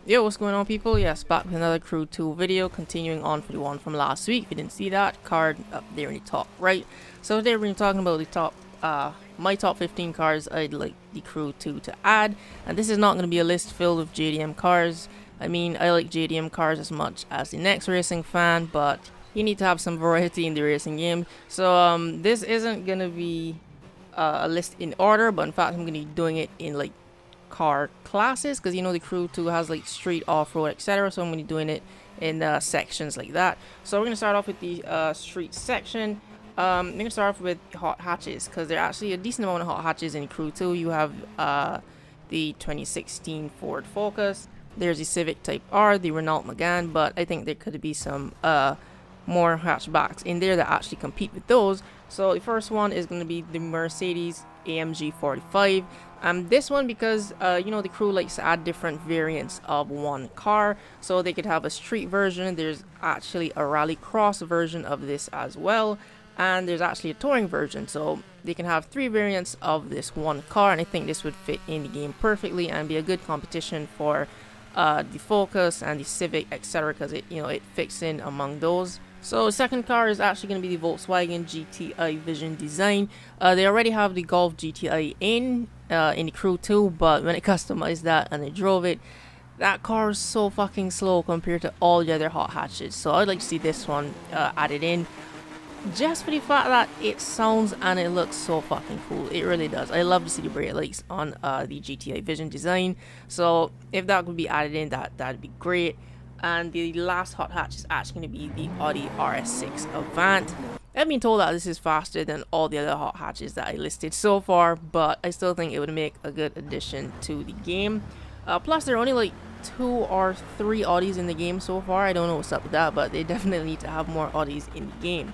Yo, what's going on, people? Yes, back with another Crew 2 video, continuing on for the one from last week. If you didn't see that, card up there in the top right. So today we're going to be talking about the top, my top 15 cars I'd like the Crew 2 to add. And this is not going to be a list filled with JDM cars. I mean, I like JDM cars as much as the next racing fan, but you need to have some variety in the racing game. So this isn't going to be a list in order, but in fact I'm going to be doing it in like car classes, because you know the Crew 2 has like street, off-road, etc. So I'm going to be doing it in sections like that. So we're going to start off with the street section. I'm going to start off with hot hatches, because there are actually a decent amount of hot hatches in Crew 2. You have the 2016 Ford Focus, there's the Civic Type R, the Renault Megane, but I think there could be some more hatchbacks in there that actually compete with those. So the first one is going to be the Mercedes AMG 45. This one, because you know, the Crew likes to add different variants of one car, so they could have a street version. There's actually a rally cross version of this as well, and there's actually a touring version, so they can have 3 variants of this one car, and I think this would fit in the game perfectly and be a good competition for the Focus and the Civic, etc., because it, you know, it fits in among those. So the second car is actually going to be the Volkswagen Gti Vision design. They already have the Golf GTI in the Crew 2, but when I customized that and I drove it, that car is so fucking slow compared to all the other hot hatches. So I'd like to see this one added in, just for the fact that it sounds and it looks so fucking cool. It really does. I love to see the brake lights on the GTI Vision design. So if that could be added in, that'd be great. And the last hot hatch is actually going to be the Audi Rs6 Avant. I've been told that this is faster than all the other hot hatches that I listed so far, but I still think it would make a good addition to the game. Plus, there are only like 2 or 3 Audis in the game so far. I don't know what's up with that, but they definitely need to have more Audis in the game.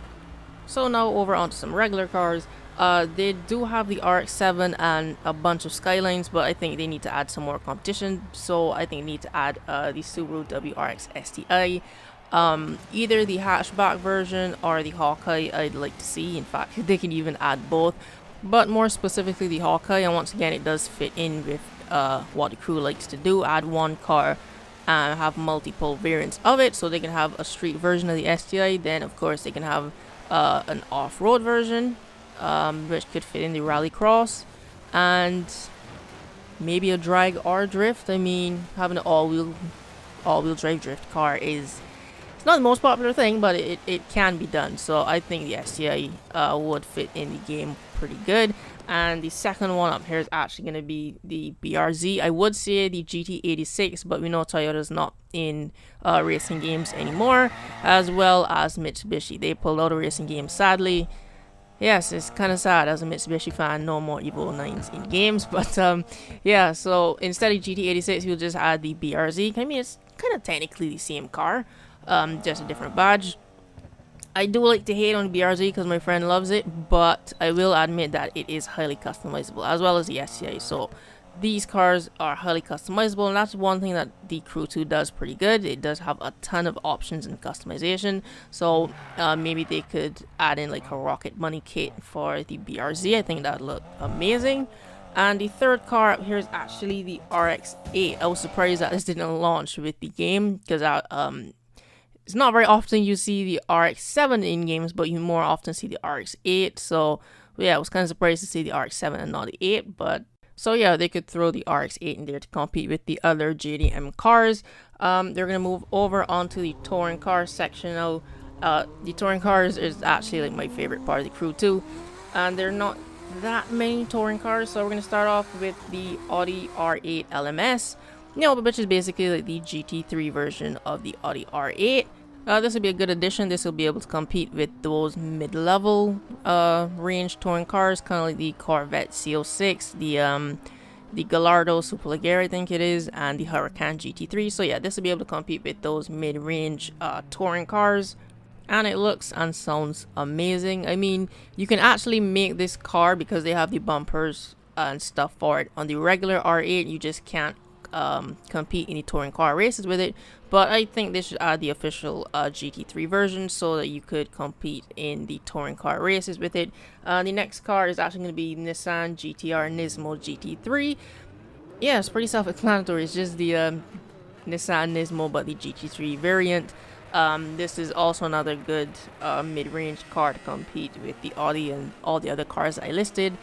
So now over onto some regular cars. They do have the RX-7 and a bunch of Skylines, but I think they need to add some more competition. So I think they need to add the Subaru Wrx Sti. Either the hatchback version or the Hawkeye I'd like to see. In fact, they can even add both, but more specifically the Hawkeye. And once again, it does fit in with what the Crew likes to do. Add one car and have multiple variants of it, so they can have a street version of the Sti. Then of course they can have an off-road version, which could fit in the rallycross, and maybe a drag or drift. I mean, having an all-wheel drive drift car it's not the most popular thing, but it can be done. So I think the Sti would fit in the game pretty good. And the second one up here is actually going to be the BRZ. I would say the GT86, but we know Toyota's not in racing games anymore, as well as Mitsubishi. They pulled out of racing games, sadly. Yes, it's kind of sad as a Mitsubishi fan, no more Evo 9s in games, but yeah, so instead of GT86, we'll just add the BRZ. I mean, it's kind of technically the same car, just a different badge. I do like to hate on the BRZ because my friend loves it, but I will admit that it is highly customizable, as well as the Sti. So these cars are highly customizable, and that's one thing that the Crew 2 does pretty good. It does have a ton of options and customization, so maybe they could add in like a Rocket Money kit for the BRZ. I think that would look amazing. And the third car up here is actually the RX-8. I was surprised that this didn't launch with the game, because it's not very often you see the RX-7 in games, but you more often see the RX-8. So yeah, I was kind of surprised to see the RX-7 and not the 8, but so yeah, they could throw the RX-8 in there to compete with the other JDM cars. They're going to move over onto the touring car section now. The touring cars is actually like my favorite part of the Crew 2, and there are not that many touring cars. So we're going to start off with the Audi R8 Lms. You know, which is basically like the GT3 version of the Audi R8. This will be a good addition. This will be able to compete with those mid-level range touring cars, kind of like the Corvette C06, the Gallardo Superleggera, I think it is, and the Huracan GT3. So yeah, this will be able to compete with those mid-range touring cars, and it looks and sounds amazing. I mean, you can actually make this car, because they have the bumpers and stuff for it. On the regular R8, you just can't compete in the touring car races with it, but I think they should add the official GT3 version so that you could compete in the touring car races with it. The next car is actually going to be Nissan GTR Nismo GT3. Yeah, it's pretty self-explanatory. It's just the Nissan Nismo, but the GT3 variant. This is also another good mid-range car to compete with the Audi and all the other cars I listed.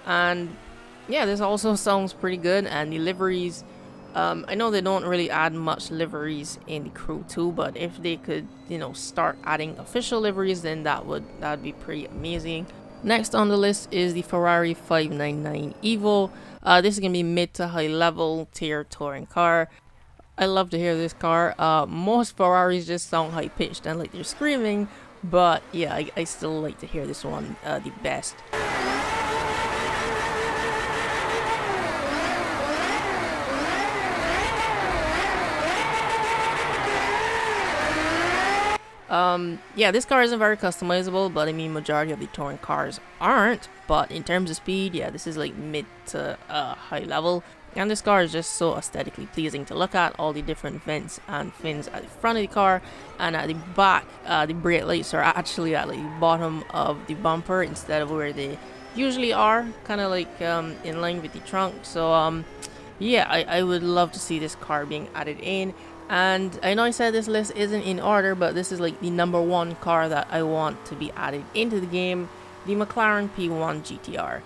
And yeah, this also sounds pretty good. And the liveries, I know they don't really add much liveries in the Crew 2, but if they could, you know, start adding official liveries, then that'd be pretty amazing. Next on the list is the Ferrari 599 Evo. This is gonna be mid to high level tier touring car. I love to hear this car. Most Ferraris just sound high pitched and like they're screaming, but yeah, I still like to hear this one the best. Yeah, this car isn't very customizable, but I mean, majority of the touring cars aren't. But in terms of speed, yeah, this is like mid to high level. And this car is just so aesthetically pleasing to look at. All the different vents and fins at the front of the car, and at the back, the brake lights are actually at like the bottom of the bumper instead of where they usually are, kind of like in line with the trunk. So yeah, I would love to see this car being added in. And I know I said this list isn't in order, but this is like the #1 car that I want to be added into the game, the Mclaren P1 GTR.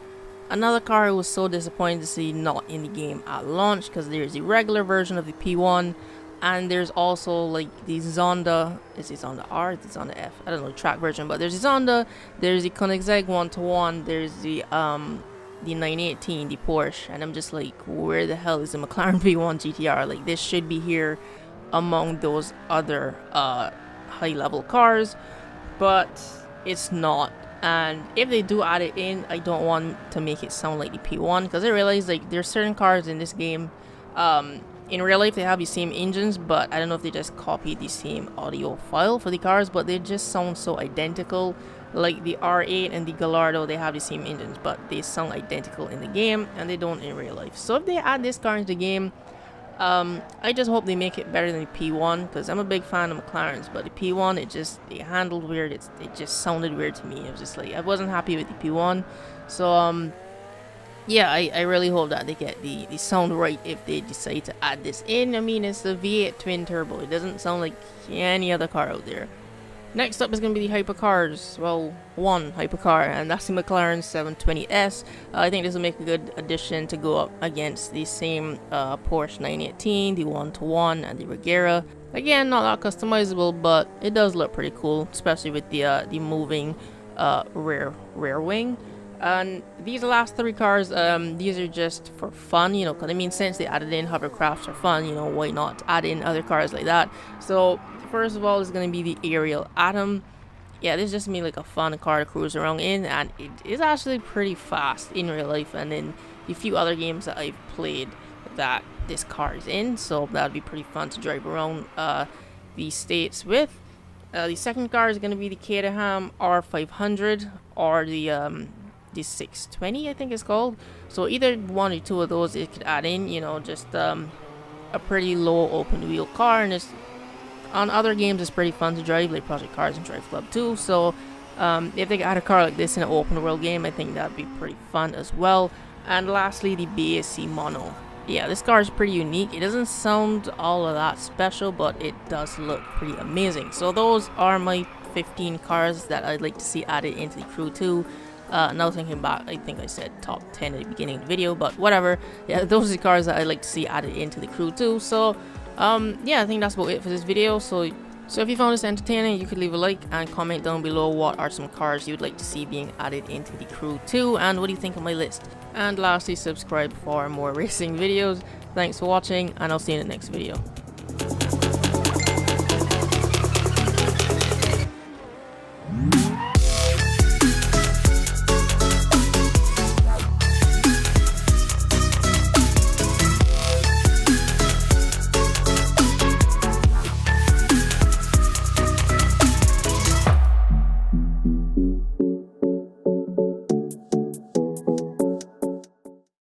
Another car I was so disappointed to see not in the game at launch, because there's the regular version of the P1, and there's also like the Zonda. Is it Zonda R? Is it Zonda F? I don't know the track version, but there's the Zonda, there's the Koenigsegg 1-to-1, there's the 918, the Porsche, and I'm just like, where the hell is the McLaren P1 GTR? Like, this should be here among those other high level cars, but it's not. And if they do add it in, I don't want to make it sound like the P1, because I realize like there's certain cars in this game, in real life they have the same engines, but I don't know if they just copied the same audio file for the cars, but they just sound so identical. Like the R8 and the Gallardo, they have the same engines, but they sound identical in the game, and they don't in real life. So if they add this car into the game, I just hope they make it better than the P1, because I'm a big fan of McLarens, but the P1, it handled weird. It just sounded weird to me. It was just like, I wasn't happy with the P1. So yeah, I really hope that they get the sound right if they decide to add this in. I mean, it's a V8 twin turbo. It doesn't sound like any other car out there. Next up is going to be the hypercars. Well, one hypercar, and that's the McLaren 720S. I think this will make a good addition to go up against the same Porsche 918, the 1-to-1, and the Regera. Again, not that customizable, but it does look pretty cool, especially with the moving rear wing. And these last three cars, these are just for fun, you know, because I mean, since they added in hovercrafts for fun, you know, why not add in other cars like that? So first of all, is going to be the Ariel Atom. Yeah, this is just me like a fun car to cruise around in, and it is actually pretty fast in real life and in the few other games that I've played that this car is in, so that would be pretty fun to drive around the states with. The second car is going to be the Caterham R500 or the 620, I think it's called. So either one or two of those it could add in, you know, just a pretty low open wheel car, and it's on other games it's pretty fun to drive, like Project Cars and Drive Club 2. So if they add a car like this in an open world game, I think that'd be pretty fun as well. And lastly, the Bac Mono. Yeah, this car is pretty unique. It doesn't sound all of that special, but it does look pretty amazing. So those are my 15 cars that I'd like to see added into the Crew 2. Now thinking back, I think I said top 10 at the beginning of the video, but whatever. Yeah, those are the cars that I'd like to see added into the Crew 2. So yeah, I think that's about it for this video. So if you found this entertaining, you could leave a like and comment down below what are some cars you'd like to see being added into the Crew 2, and what do you think of my list. And lastly, subscribe for more racing videos. Thanks for watching, and I'll see you in the next video.